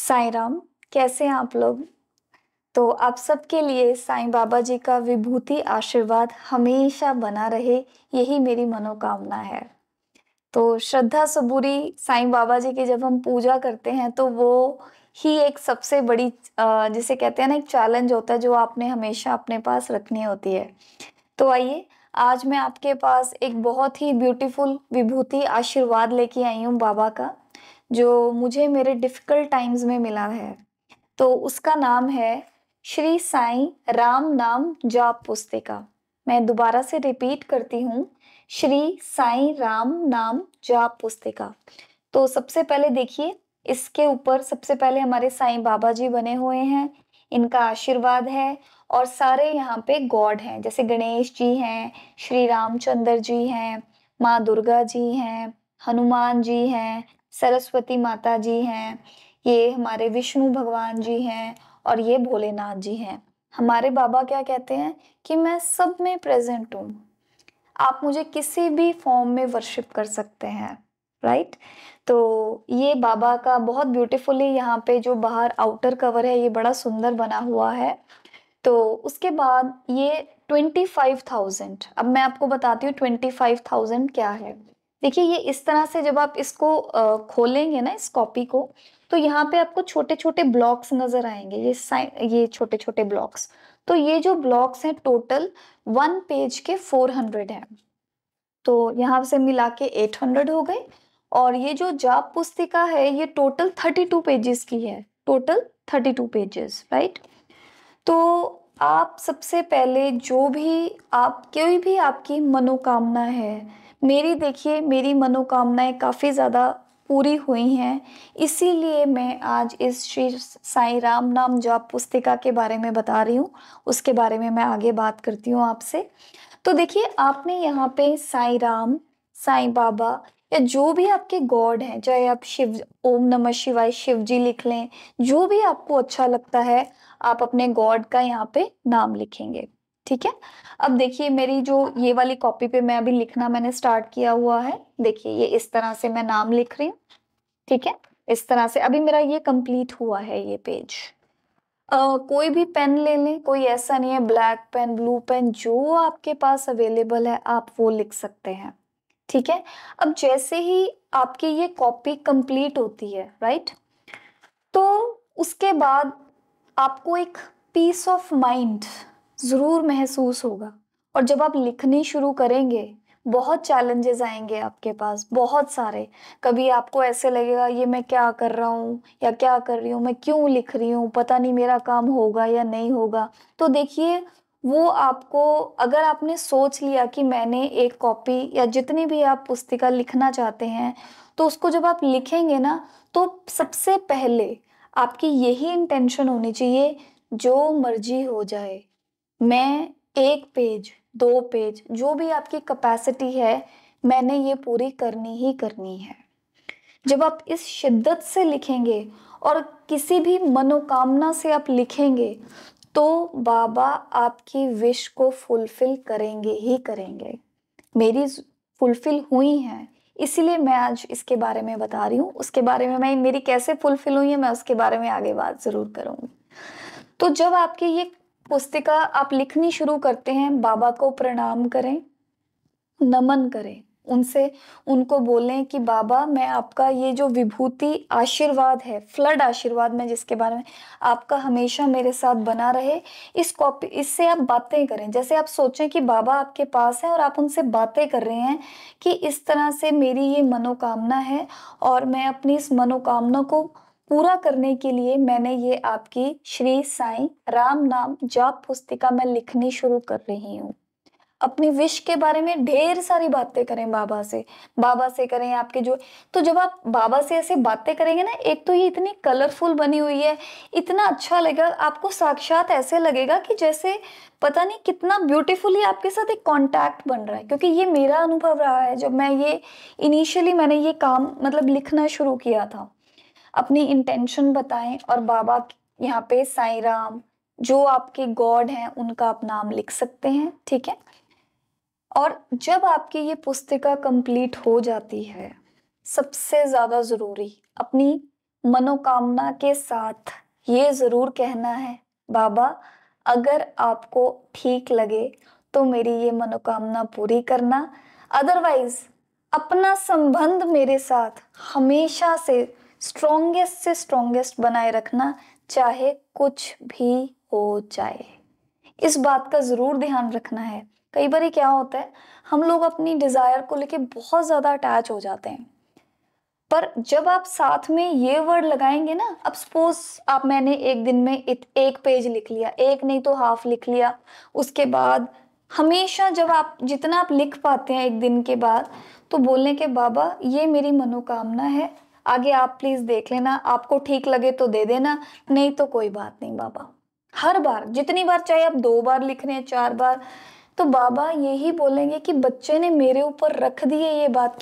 साईं राम। कैसे हैं आप लोग? तो आप सबके लिए साईं बाबा जी का विभूति आशीर्वाद हमेशा बना रहे, यही मेरी मनोकामना है। तो श्रद्धा सबूरी साईं बाबा जी की जब हम पूजा करते हैं तो वो ही एक सबसे बड़ी जिसे कहते हैं ना, एक चैलेंज होता है जो आपने हमेशा अपने पास रखनी होती है। तो आइए, आज मैं आपके पास एक बहुत ही ब्यूटीफुल विभूति आशीर्वाद लेके आई हूँ बाबा का, जो मुझे मेरे डिफिकल्ट टाइम्स में मिला है। तो उसका नाम है श्री साईं राम नाम जाप पुस्तिका। मैं दोबारा से रिपीट करती हूँ, श्री साईं राम नाम जाप पुस्तिका। तो सबसे पहले देखिए, इसके ऊपर सबसे पहले हमारे साईं बाबा जी बने हुए हैं, इनका आशीर्वाद है। और सारे यहाँ पे गॉड हैं, जैसे गणेश जी हैं, श्री रामचंद्र जी हैं, माँ दुर्गा जी हैं, हनुमान जी हैं, सरस्वती माता जी हैं, ये हमारे विष्णु भगवान जी हैं और ये भोलेनाथ जी हैं। हमारे बाबा क्या कहते हैं कि मैं सब में प्रेजेंट हूँ, आप मुझे किसी भी फॉर्म में वर्शिप कर सकते हैं। राइट। तो ये बाबा का बहुत ब्यूटीफुली यहाँ पे जो बाहर आउटर कवर है ये बड़ा सुंदर बना हुआ है। तो उसके बाद ये 25,000, अब मैं आपको बताती हूँ 25,000 क्या है। देखिए, ये इस तरह से जब आप इसको खोलेंगे ना, इस कॉपी को, तो यहाँ पे आपको छोटे छोटे ब्लॉक्स नजर आएंगे, ये छोटे छोटे ब्लॉक्स। तो ये जो ब्लॉक्स हैं टोटल 1 पेज के 400 हैं। तो यहाँ से मिला के 800 हो गए। और ये जो जाप पुस्तिका है ये टोटल 32 पेजेस की है, टोटल 32 पेजेस। राइट। तो आप सबसे पहले जो भी आप कोई भी आपकी मनोकामना है, मेरी देखिए, मेरी मनोकामनाएं काफ़ी ज़्यादा पूरी हुई हैं। इसीलिए मैं आज इस श्री साईं राम नाम जाप पुस्तिका के बारे में बता रही हूँ, उसके बारे में मैं आगे बात करती हूँ आपसे। तो देखिए, आपने यहाँ पे साईं राम, साईं बाबा या जो भी आपके गॉड हैं, चाहे आप शिव, ओम नमः शिवाय शिव जी लिख लें, जो भी आपको अच्छा लगता है आप अपने गॉड का यहाँ पे नाम लिखेंगे। ठीक है। अब देखिए, मेरी जो ये वाली कॉपी पे मैं अभी लिखना मैंने स्टार्ट किया हुआ है। देखिए, ये इस तरह से मैं नाम लिख रही हूँ। ठीक है। इस तरह से अभी मेरा ये कंप्लीट हुआ है ये पेज। कोई भी पेन ले लें, कोई ऐसा नहीं है, ब्लैक पेन, ब्लू पेन, जो आपके पास अवेलेबल है आप वो लिख सकते हैं। ठीक है। अब जैसे ही आपकी ये कॉपी कंप्लीट होती है, राइट, तो उसके बाद आपको एक पीस ऑफ माइंड जरूर महसूस होगा। और जब आप लिखनी शुरू करेंगे, बहुत चैलेंजेस आएंगे आपके पास, बहुत सारे। कभी आपको ऐसे लगेगा ये मैं क्या कर रहा हूँ या क्या कर रही हूँ, मैं क्यों लिख रही हूँ, पता नहीं मेरा काम होगा या नहीं होगा। तो देखिए, वो आपको, अगर आपने सोच लिया कि मैंने एक कॉपी या जितनी भी आप पुस्तिका लिखना चाहते हैं, तो उसको जब आप लिखेंगे ना, तो सबसे पहले आपकी यही इंटेंशन होनी चाहिए, जो मर्जी हो जाए, मैं 1 पेज, 2 पेज, जो भी आपकी कैपेसिटी है, मैंने ये पूरी करनी ही करनी है। जब आप इस शिद्दत से लिखेंगे और किसी भी मनोकामना से आप लिखेंगे, तो बाबा आपकी विश को फुलफिल करेंगे ही करेंगे। मेरी फुलफिल हुई हैं, इसीलिए मैं आज इसके बारे में बता रही हूँ। उसके बारे में, मैं मेरी कैसे फुलफिल हुई है, मैं उसके बारे में आगे बात जरूर करूंगी। तो जब आपकी ये पुस्तिका आप लिखनी शुरू करते हैं, बाबा को प्रणाम करें, नमन करें, उनसे उनको बोलें कि बाबा, मैं आपका ये जो विभूति आशीर्वाद है, फ्लड आशीर्वाद में जिसके बारे में, आपका हमेशा मेरे साथ बना रहे। इस कॉपी, इससे आप बातें करें, जैसे आप सोचें कि बाबा आपके पास है और आप उनसे बातें कर रहे हैं कि इस तरह से मेरी ये मनोकामना है और मैं अपनी इस मनोकामना को पूरा करने के लिए मैंने ये आपकी श्री साईं राम नाम जाप पुस्तिका में लिखनी शुरू कर रही हूँ। अपनी विश के बारे में ढेर सारी बातें करें बाबा से, बाबा से करें आपके जो। तो जब आप बाबा से ऐसे बातें करेंगे ना, एक तो ये इतनी कलरफुल बनी हुई है, इतना अच्छा लगेगा आपको, साक्षात ऐसे लगेगा कि जैसे पता नहीं कितना ब्यूटीफुली आपके साथ एक कांटेक्ट बन रहा है। क्योंकि ये मेरा अनुभव रहा है, जब मैं ये इनिशियली मैंने ये काम मतलब लिखना शुरू किया था। अपनी इंटेंशन बताएं और बाबा, यहाँ पे साईं राम, जो आपके गॉड हैं उनका आप नाम लिख सकते हैं। ठीक है। और जब आपकी ये पुस्तिका कंप्लीट हो जाती है, सबसे ज्यादा जरूरी, अपनी मनोकामना के साथ ये जरूर कहना है, बाबा अगर आपको ठीक लगे तो मेरी ये मनोकामना पूरी करना, अदरवाइज अपना संबंध मेरे साथ हमेशा से स्ट्रॉन्गेस्ट बनाए रखना, चाहे कुछ भी हो जाए। इस बात का जरूर ध्यान रखना है। कई बार क्या होता है, हम लोग अपनी डिजायर को लेके बहुत ज्यादा अटैच हो जाते हैं, पर जब आप साथ में ये वर्ड लगाएंगे ना, अब सपोज आप मैंने एक दिन में एक पेज लिख लिया, एक नहीं तो हाफ लिख लिया, उसके बाद हमेशा जब आप जितना आप लिख पाते हैं एक दिन के बाद, तो बोलने के बाबा ये मेरी मनोकामना है, आगे आप प्लीज देख लेना, आपको ठीक लगे तो दे देना, नहीं तो कोई बात नहीं बाबा। हर बार जितनी बार, चाहे आप 2 बार लिख रहे हैं 4 बार, तो बाबा यही बोलेंगे कि बच्चे ने मेरे ऊपर रख दी है ये बात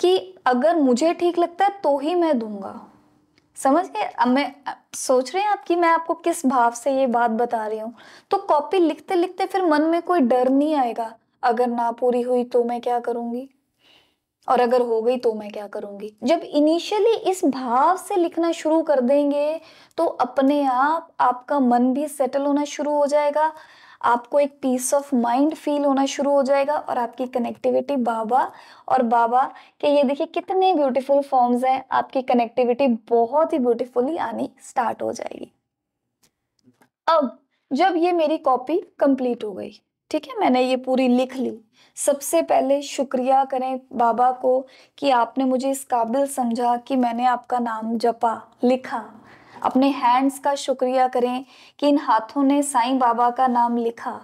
कि अगर मुझे ठीक लगता है तो ही मैं दूंगा। समझ गए? अब मैं सोच रहे हैं आप कि मैं आपको किस भाव से ये बात बता रही हूँ। तो कॉपी लिखते लिखते फिर मन में कोई डर नहीं आएगा, अगर ना पूरी हुई तो मैं क्या करूंगी, और अगर हो गई तो मैं क्या करूंगी। जब इनिशियली इस भाव से लिखना शुरू कर देंगे तो अपने आप आपका मन भी सेटल होना शुरू हो जाएगा, आपको एक पीस ऑफ माइंड फील होना शुरू हो जाएगा, और आपकी कनेक्टिविटी बाबा और बाबा के ये देखिए कितने ब्यूटीफुल फॉर्म्स हैं, आपकी कनेक्टिविटी बहुत ही ब्यूटीफुली आनी स्टार्ट हो जाएगी। अब जब ये मेरी कॉपी कंप्लीट हो गई, ठीक है, मैंने ये पूरी लिख ली, सबसे पहले शुक्रिया करें बाबा को कि आपने मुझे इस काबिल समझा कि मैंने आपका नाम जपा, लिखा। अपने हैंड्स का शुक्रिया करें कि इन हाथों ने साईं बाबा का नाम लिखा।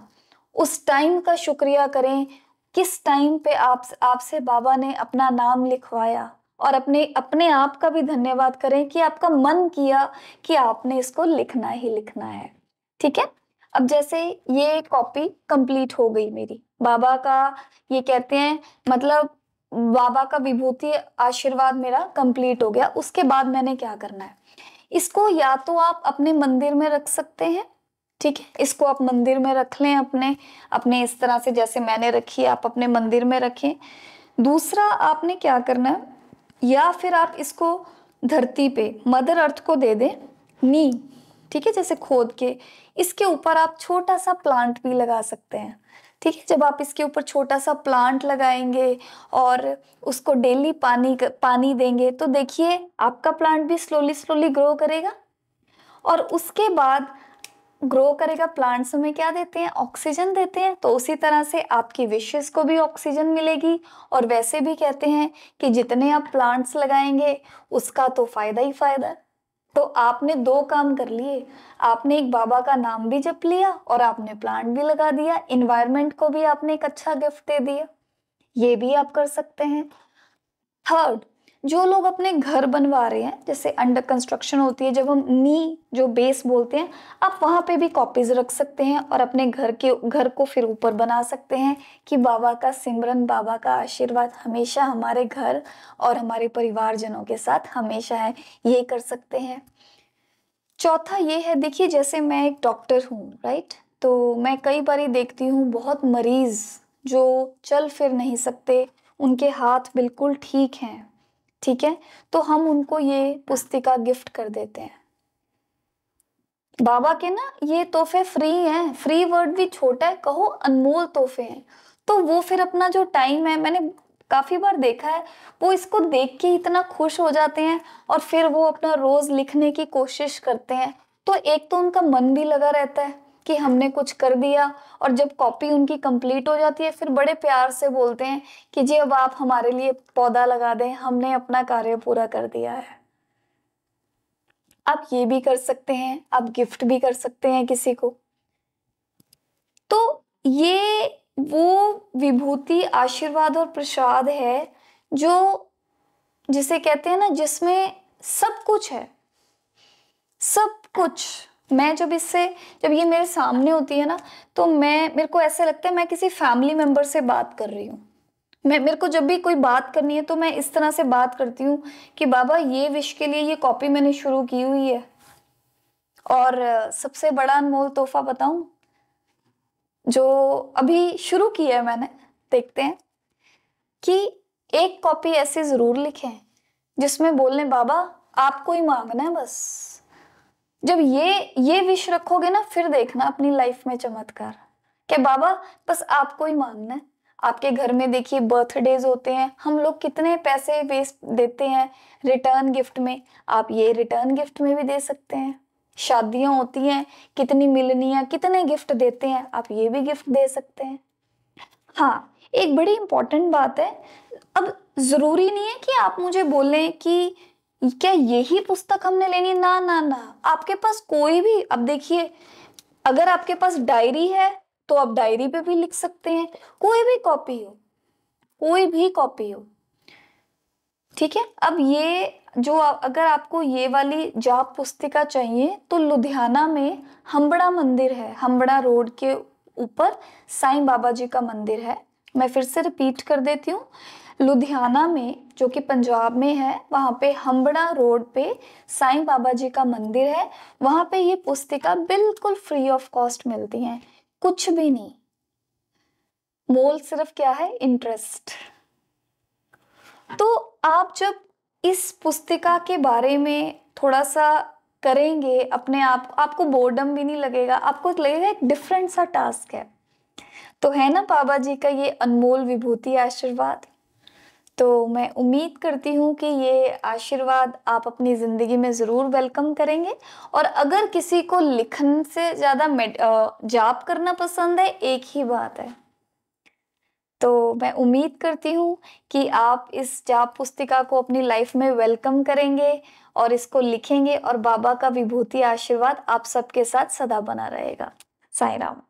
उस टाइम का शुक्रिया करें, किस टाइम पे आपसे बाबा ने अपना नाम लिखवाया, और अपने अपने आप का भी धन्यवाद करें कि आपका मन किया कि आपने इसको लिखना ही लिखना है। ठीक है, अब जैसे ये कॉपी कंप्लीट हो गई मेरी, बाबा का ये कहते हैं मतलब बाबा का विभूति आशीर्वाद मेरा कंप्लीट हो गया। उसके बाद मैंने क्या करना है, इसको या तो आप अपने मंदिर में रख सकते हैं, ठीक है, इसको आप मंदिर में रख लें, अपने अपने इस तरह से जैसे मैंने रखी है आप अपने मंदिर में रखें। दूसरा आपने क्या करना है, या फिर आप इसको धरती पे मदर अर्थ को दे दें, नी, ठीक है, जैसे खोद के इसके ऊपर आप छोटा सा प्लांट भी लगा सकते हैं। ठीक है, जब आप इसके ऊपर छोटा सा प्लांट लगाएंगे और उसको डेली पानी देंगे, तो देखिए आपका प्लांट भी स्लोली स्लोली ग्रो करेगा, और उसके बाद ग्रो करेगा। प्लांट्स में क्या देते हैं, ऑक्सीजन देते हैं, तो उसी तरह से आपकी विशेस को भी ऑक्सीजन मिलेगी। और वैसे भी कहते हैं कि जितने आप प्लांट्स लगाएंगे उसका तो फायदा ही फायदा। तो आपने 2 काम कर लिए, आपने एक बाबा का नाम भी जप लिया और आपने प्लांट भी लगा दिया, इन्वायरमेंट को भी आपने एक अच्छा गिफ्ट दे दिया। ये भी आप कर सकते हैं। थर्ड, जो लोग अपने घर बनवा रहे हैं, जैसे अंडर कंस्ट्रक्शन होती है, जब हम नी जो बेस बोलते हैं, आप वहां पे भी कॉपीज रख सकते हैं और अपने घर को फिर ऊपर बना सकते हैं कि बाबा का सिमरन, बाबा का आशीर्वाद हमेशा हमारे घर और हमारे परिवारजनों के साथ हमेशा है। ये कर सकते हैं। चौथा ये है, देखिए जैसे मैं एक डॉक्टर हूँ, राइट, तो मैं कई बार देखती हूँ बहुत मरीज जो चल फिर नहीं सकते, उनके हाथ बिल्कुल ठीक हैं, ठीक है, तो हम उनको ये पुस्तिका गिफ्ट कर देते हैं। बाबा के ना ये तोहफे फ्री हैं, फ्री वर्ड भी छोटा है, कहो अनमोल तोहफे हैं। तो वो फिर अपना जो टाइम है, मैंने काफी बार देखा है, वो इसको देख के इतना खुश हो जाते हैं और फिर वो अपना रोज लिखने की कोशिश करते हैं। तो एक तो उनका मन भी लगा रहता है कि हमने कुछ कर दिया, और जब कॉपी उनकी कंप्लीट हो जाती है फिर बड़े प्यार से बोलते हैं कि जी अब आप हमारे लिए पौधा लगा दें, हमने अपना कार्य पूरा कर दिया है। आप ये भी कर सकते हैं, आप गिफ्ट भी कर सकते हैं किसी को। तो ये वो विभूति, आशीर्वाद और प्रसाद है जो जिसे कहते हैं ना, जिसमें सब कुछ है, सब कुछ। मैं जब ये मेरे सामने होती है ना, तो मेरे को ऐसे लगता है मैं किसी फैमिली मेंबर से बात कर रही हूँ। मेरे को जब भी कोई बात करनी है तो मैं इस तरह से बात करती हूँ कि बाबा ये विश के लिए ये कॉपी मैंने शुरू की हुई है। और सबसे बड़ा अनमोल तोहफा बताऊं जो अभी शुरू किया है मैंने, देखते हैं कि एक कॉपी ऐसी जरूर लिखें जिसमें बोलने बाबा आपको ही मांगना है बस। जब ये विश रखोगे ना, फिर देखना अपनी लाइफ में चमत्कार। क्या बाबा बस आपको ही मांगना है। आपके घर में देखिए बर्थडेज होते हैं, हम लोग कितने पैसे वेस्ट देते हैं रिटर्न गिफ्ट में, आप ये रिटर्न गिफ्ट में भी दे सकते हैं। शादियां होती हैं, कितनी मिलनियां, कितने गिफ्ट देते हैं, आप ये भी गिफ्ट दे सकते हैं। हाँ, एक बड़ी इंपॉर्टेंट बात है, अब जरूरी नहीं है कि आप मुझे बोलें कि क्या यही पुस्तक हमने लेनी है, ना ना ना, आपके पास कोई भी, अब देखिए अगर आपके पास डायरी है तो आप डायरी पे भी लिख सकते हैं, कोई भी कॉपी हो, कोई भी कॉपी हो, ठीक है। अब ये जो अगर आपको ये वाली जाप पुस्तिका चाहिए तो लुधियाना में हम्बड़ा मंदिर है, हम्बड़ा रोड के ऊपर साईं बाबा जी का मंदिर है। मैं फिर से रिपीट कर देती हूँ, लुधियाना में जो कि पंजाब में है, वहां पे हम्बड़ा रोड पे साईं बाबा जी का मंदिर है। वहां पे ये पुस्तिका बिल्कुल फ्री ऑफ कॉस्ट मिलती है, कुछ भी नहीं, मोल सिर्फ क्या है, इंटरेस्ट। तो आप जब इस पुस्तिका के बारे में थोड़ा सा करेंगे अपने आप, आपको बोर्डम भी नहीं लगेगा, आपको लगेगा एक डिफरेंट सा टास्क है। तो है ना बाबा जी का ये अनमोल विभूति आशीर्वाद। तो मैं उम्मीद करती हूँ कि ये आशीर्वाद आप अपनी ज़िंदगी में ज़रूर वेलकम करेंगे। और अगर किसी को लिखन से ज़्यादा जाप करना पसंद है, एक ही बात है, तो मैं उम्मीद करती हूँ कि आप इस जाप पुस्तिका को अपनी लाइफ में वेलकम करेंगे और इसको लिखेंगे, और बाबा का विभूति आशीर्वाद आप सबके साथ सदा बना रहेगा। साईं राम।